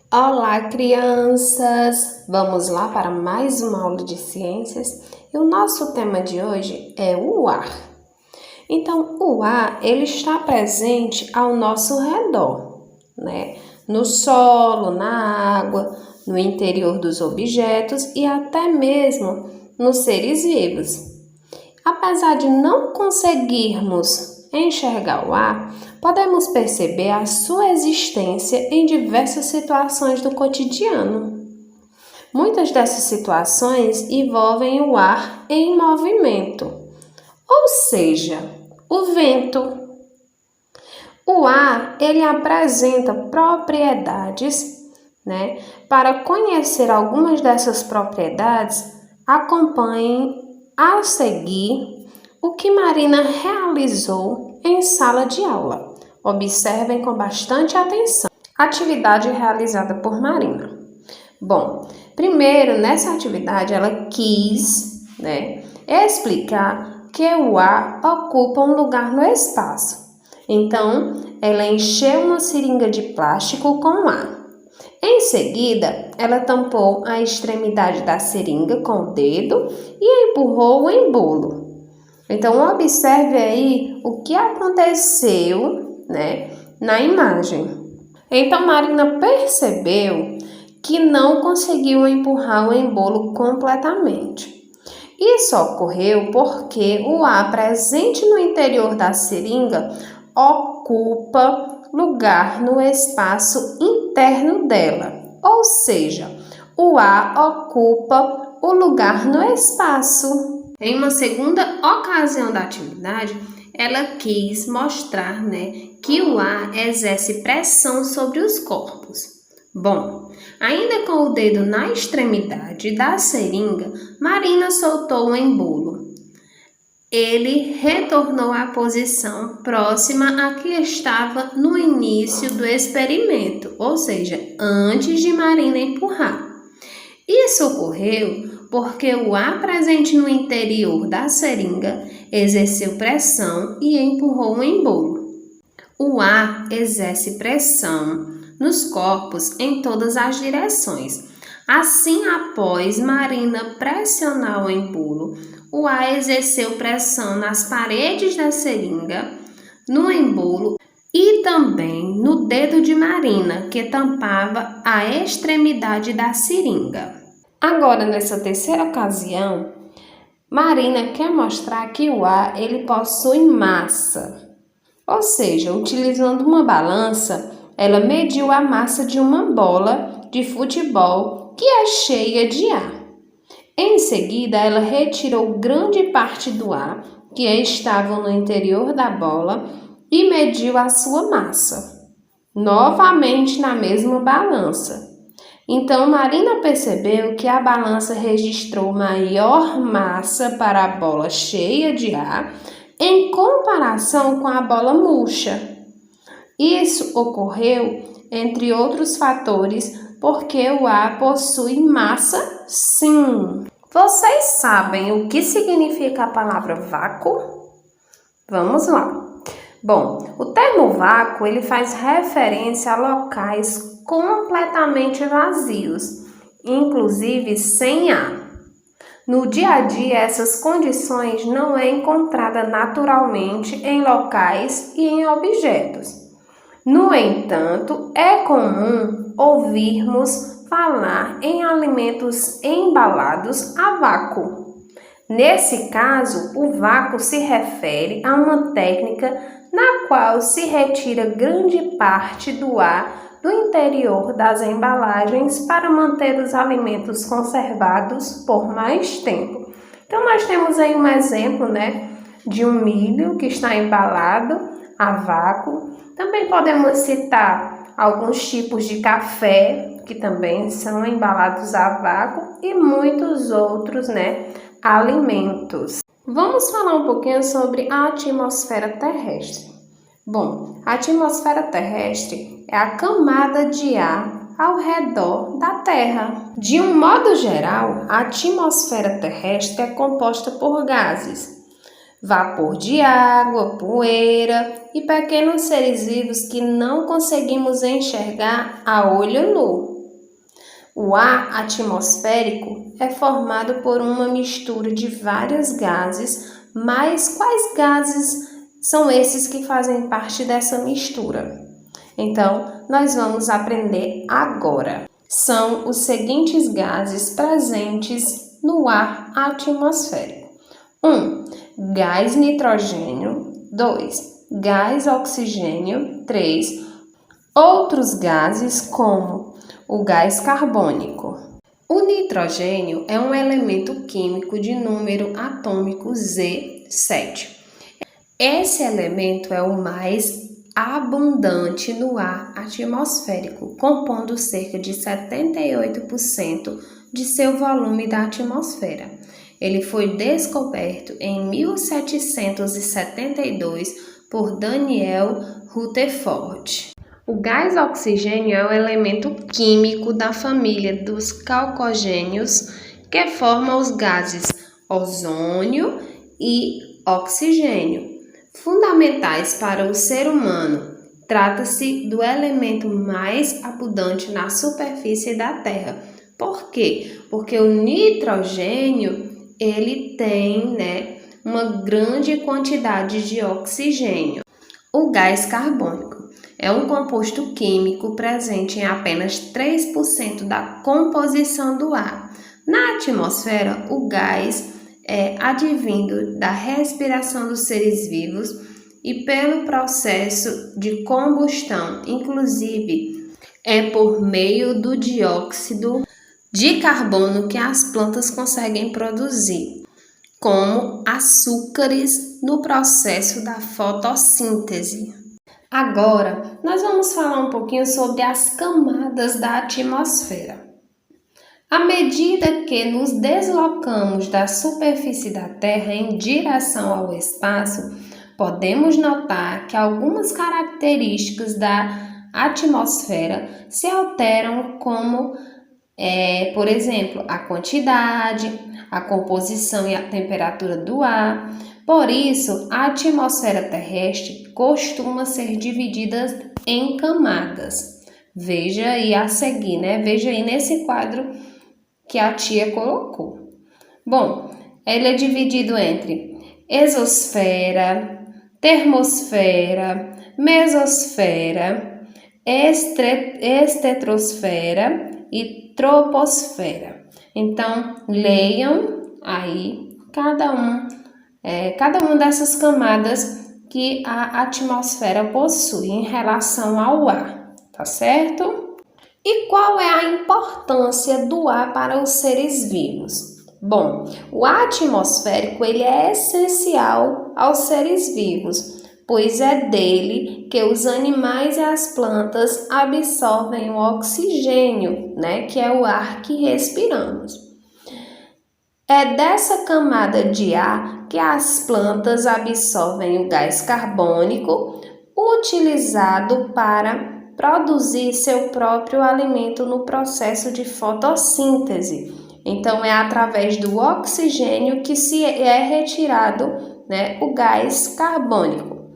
Olá, crianças! Vamos lá para mais uma aula de ciências e o nosso tema de hoje é o ar. Então, o ar ele está presente ao nosso redor, né? No solo, na água, no interior dos objetos e até mesmo nos seres vivos. Apesar de não conseguirmos enxergar o ar, podemos perceber a sua existência em diversas situações do cotidiano. Muitas dessas situações envolvem o ar em movimento, ou seja, o vento. O ar, ele apresenta propriedades, né? Para conhecer algumas dessas propriedades, acompanhe a seguir o que Marina realizou em sala de aula. Observem com bastante atenção a atividade realizada por Marina. Bom, primeiro, nessa atividade, ela quis, explicar que o ar ocupa um lugar no espaço. Então, ela encheu uma seringa de plástico com ar. Em seguida, ela tampou a extremidade da seringa com o dedo e empurrou o embolo. Então, observe aí o que aconteceu, na imagem. Então, Marina percebeu que não conseguiu empurrar o embolo completamente. Isso ocorreu porque o ar presente no interior da seringa ocupa lugar no espaço interno dela, ou seja, o ar ocupa o lugar no espaço. Em uma segunda ocasião da atividade, ela quis mostrar, que o ar exerce pressão sobre os corpos. Bom, ainda com o dedo na extremidade da seringa, Marina soltou o embolo. Ele retornou à posição próxima a que estava no início do experimento, ou seja, antes de Marina empurrar. Isso ocorreu porque o ar presente no interior da seringa exerceu pressão e empurrou o embolo. O ar exerce pressão nos corpos em todas as direções. Assim, após Marina pressionar o embolo, o ar exerceu pressão nas paredes da seringa, no embolo e também no dedo de Marina, que tampava a extremidade da seringa. Agora, nessa terceira ocasião, Marina quer mostrar que o ar ele possui massa. Ou seja, utilizando uma balança, ela mediu a massa de uma bola de futebol que é cheia de ar. Em seguida, ela retirou grande parte do ar que estava no interior da bola e mediu a sua massa, novamente na mesma balança. Então, Marina percebeu que a balança registrou maior massa para a bola cheia de ar em comparação com a bola murcha. Isso ocorreu, entre outros fatores, porque o ar possui massa, sim. Vocês sabem o que significa a palavra vácuo? Vamos lá. Bom, o termo vácuo ele faz referência a locais completamente vazios, inclusive sem ar. No dia a dia, essas condições não é encontrada naturalmente em locais e em objetos. No entanto, é comum ouvirmos falar em alimentos embalados a vácuo. Nesse caso, o vácuo se refere a uma técnica na qual se retira grande parte do ar do interior das embalagens para manter os alimentos conservados por mais tempo. Então, nós temos aí um exemplo, de um milho que está embalado a vácuo. Também podemos citar alguns tipos de café que também são embalados a vácuo e muitos outros, alimentos. Vamos falar um pouquinho sobre a atmosfera terrestre. Bom, a atmosfera terrestre é a camada de ar ao redor da Terra. De um modo geral, a atmosfera terrestre é composta por gases, vapor de água, poeira e pequenos seres vivos que não conseguimos enxergar a olho nu. O ar atmosférico é formado por uma mistura de vários gases, mas quais gases são esses que fazem parte dessa mistura? Então, nós vamos aprender agora. São os seguintes gases presentes no ar atmosférico: 1. Gás nitrogênio. 2. Gás oxigênio. 3. Outros gases como o gás carbônico. O nitrogênio é um elemento químico de número atômico Z7. Esse elemento é o mais abundante no ar atmosférico, compondo cerca de 78% de seu volume da atmosfera. Ele foi descoberto em 1772 por Daniel Rutherford. O gás oxigênio é um elemento químico da família dos calcogênios que forma os gases ozônio e oxigênio, fundamentais para o ser humano. Trata-se do elemento mais abundante na superfície da Terra. Por quê? Porque o nitrogênio ele tem, uma grande quantidade de oxigênio. O gás carbônico é um composto químico presente em apenas 3% da composição do ar. Na atmosfera, o gás é advindo da respiração dos seres vivos e pelo processo de combustão, inclusive é por meio do dióxido de carbono que as plantas conseguem produzir, como açúcares no processo da fotossíntese. Agora, nós vamos falar um pouquinho sobre as camadas da atmosfera. À medida que nos deslocamos da superfície da Terra em direção ao espaço, podemos notar que algumas características da atmosfera se alteram, como, por exemplo, a quantidade, a composição e a temperatura do ar. Por isso, a atmosfera terrestre costuma ser dividida em camadas. Veja aí a seguir, Veja aí nesse quadro que a tia colocou. Bom, ele é dividido entre exosfera, termosfera, mesosfera, estratosfera e troposfera. Então, leiam aí cada uma dessas camadas que a atmosfera possui em relação ao ar, tá certo? E qual é a importância do ar para os seres vivos? Bom, o ar atmosférico ele é essencial aos seres vivos, pois é dele que os animais e as plantas absorvem o oxigênio, que é o ar que respiramos. É dessa camada de ar que as plantas absorvem o gás carbônico, utilizado para produzir seu próprio alimento no processo de fotossíntese. Então, é através do oxigênio que se é retirado, o gás carbônico.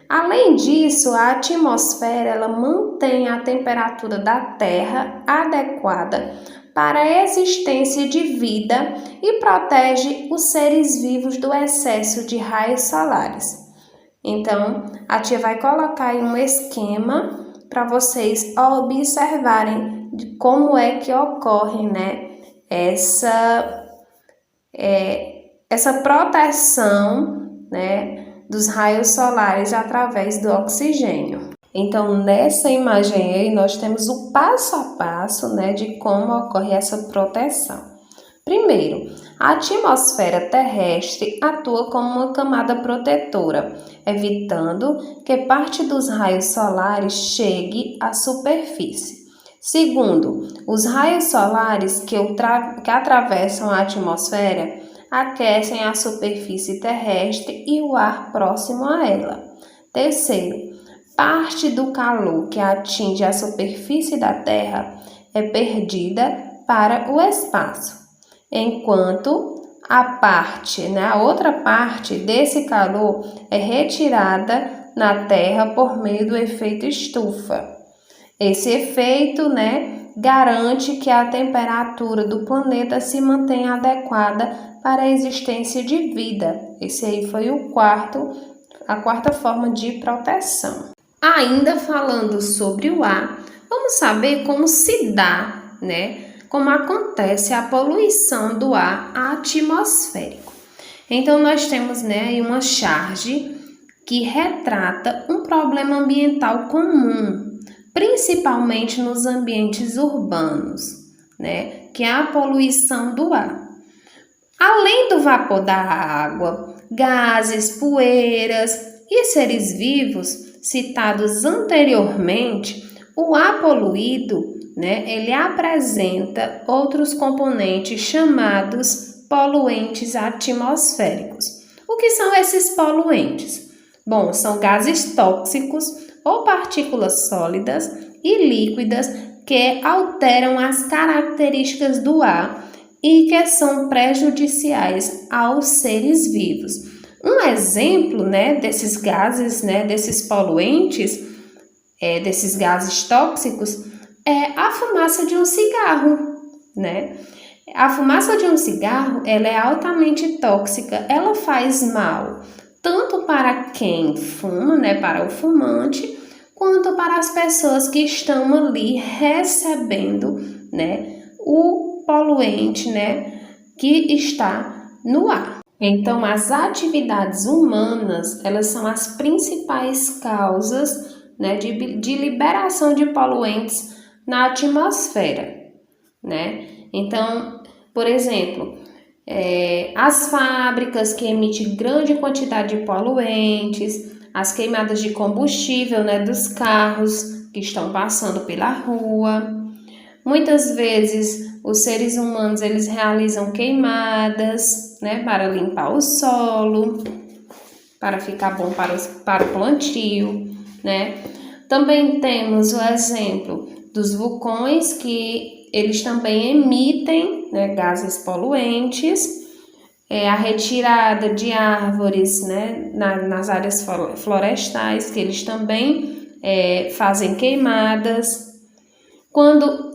Além disso, a atmosfera ela mantém a temperatura da Terra adequada para a existência de vida e protege os seres vivos do excesso de raios solares. Então, a tia vai colocar aí um esquema para vocês observarem de como é que ocorre, essa proteção, dos raios solares através do oxigênio. Então, nessa imagem aí, nós temos o passo a passo, de como ocorre essa proteção. Primeiro, a atmosfera terrestre atua como uma camada protetora, evitando que parte dos raios solares chegue à superfície. Segundo, os raios solares que atravessam a atmosfera aquecem a superfície terrestre e o ar próximo a ela. Terceiro, parte do calor que atinge a superfície da Terra é perdida para o espaço, enquanto a outra parte desse calor é retirada na Terra por meio do efeito estufa. Esse efeito, garante que a temperatura do planeta se mantenha adequada para a existência de vida. Esse aí foi a quarta forma de proteção. Ainda falando sobre o ar, vamos saber como se dá, né? Como acontece a poluição do ar atmosférico. Então, nós temos, né, uma charge que retrata um problema ambiental comum, principalmente nos ambientes urbanos, né, que é a poluição do ar. Além do vapor da água, gases, poeiras e seres vivos citados anteriormente, o ar poluído, né, ele apresenta outros componentes chamados poluentes atmosféricos. O que são esses poluentes? Bom, são gases tóxicos ou partículas sólidas e líquidas que alteram as características do ar e que são prejudiciais aos seres vivos. Um exemplo, né, desses gases, né, desses poluentes, desses gases tóxicos, é a fumaça de um cigarro, né? A fumaça de um cigarro, ela é altamente tóxica, ela faz mal, tanto para quem fuma, né, para o fumante, quanto para as pessoas que estão ali recebendo, né, o poluente, né, que está no ar. Então, as atividades humanas, elas são as principais causas, né, de liberação de poluentes na atmosfera, né? Então, por exemplo, as fábricas que emitem grande quantidade de poluentes, as queimadas de combustível, né, dos carros que estão passando pela rua. Muitas vezes os seres humanos eles realizam queimadas, né, para limpar o solo, para ficar bom para o plantio, né? Também temos o exemplo dos vulcões que eles também emitem, né, gases poluentes, a retirada de árvores, né, nas áreas florestais, que eles também fazem queimadas. Quando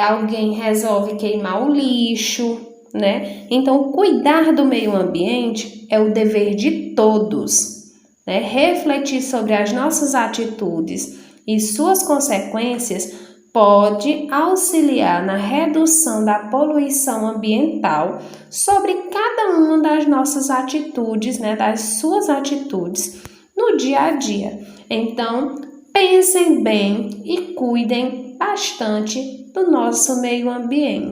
alguém resolve queimar o lixo, né? Então, cuidar do meio ambiente é o dever de todos, né? Refletir sobre as nossas atitudes e suas consequências pode auxiliar na redução da poluição ambiental sobre cada uma das nossas atitudes, né, das suas atitudes no dia a dia. Então, pensem bem e cuidem bastante do nosso meio ambiente.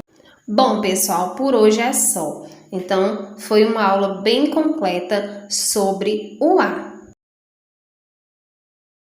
Bom, pessoal, por hoje é só. Então, foi uma aula bem completa sobre o ar.